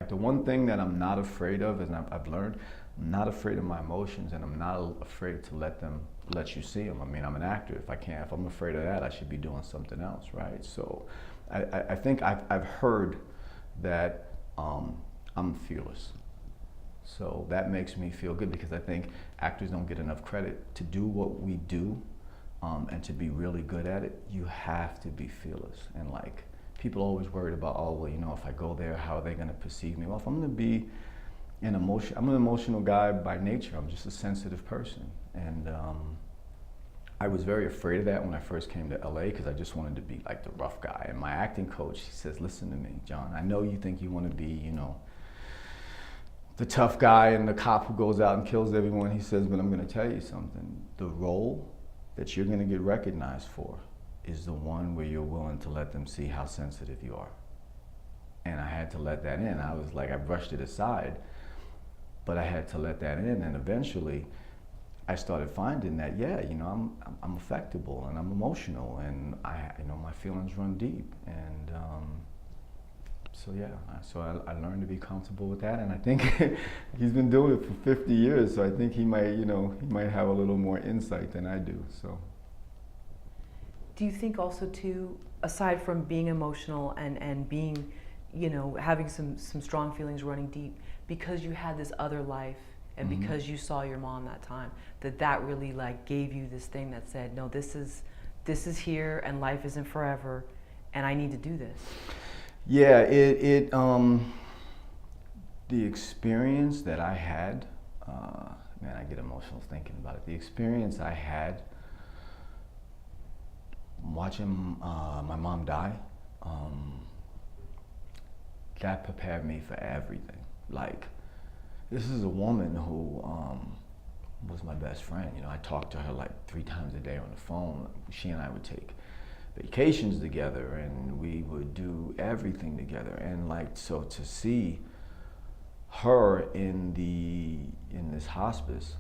The one thing that I'm not afraid of, and I've learned, I'm not afraid of my emotions, and I'm not afraid to let you see them. I mean, I'm an actor. If I'm afraid of that, I should be doing something else, right? So, I think I've heard that I'm fearless. So that makes me feel good because I think actors don't get enough credit. To do what we do, and to be really good at it, you have to be fearless. And like, people are always worried about, oh, well, if I go there, how are they going to perceive me? Well, if I'm going to be I'm an emotional guy by nature. I'm just a sensitive person. And I was very afraid of that when I first came to LA because I just wanted to be like the rough guy. And my acting coach, he says, listen to me, John, I know you think you want to be, the tough guy and the cop who goes out and kills everyone. He says, but I'm going to tell you something. The role that you're going to get recognized for is the one where you're willing to let them see how sensitive you are. And I had to let that in. I was like, I brushed it aside, but I had to let that in. And eventually I started finding that, yeah, I'm affectable and I'm emotional, and my feelings run deep. And so yeah, I learned to be comfortable with that. And I think he's been doing it for 50 years. So I think he might have a little more insight than I do, so. Do you think also too, aside from being emotional and being, having some strong feelings running deep, because you had this other life and Mm-hmm. because you saw your mom that time, that really like gave you this thing that said, no, this is here and life isn't forever and I need to do this? Yeah, the experience that I had, man, I get emotional thinking about it. The experience I had watching my mom die, that prepared me for everything. Like, this is a woman who was my best friend. I talked to her like 3 times a day on the phone. She and I would take vacations together, and we would do everything together. And like, so to see her in this hospice,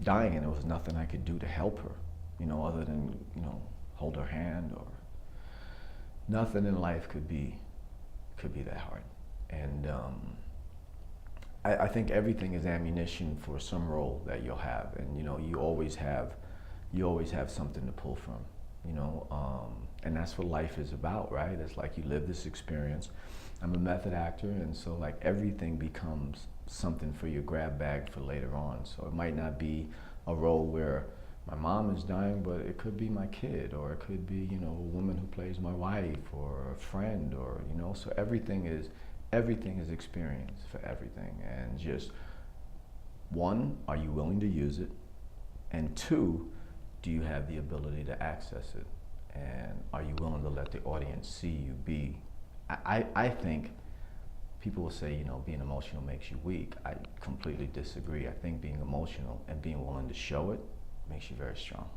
dying, and there was nothing I could do to help her, other than hold her hand, or nothing in life could be that hard. And I think everything is ammunition for some role that you'll have, and you always have something to pull from, and that's what life is about, right? It's like you live this experience. I'm a method actor, and so like everything becomes something for your grab bag for later on. So it might not be a role where my mom is dying, but it could be my kid, or it could be a woman who plays my wife, or a friend, or so everything is experience for everything. And just, one, are you willing to use it? And two, do you have the ability to access it? And are you willing to let the audience see you be? I think people will say, being emotional makes you weak. I completely disagree. I think being emotional and being willing to show it makes you very strong.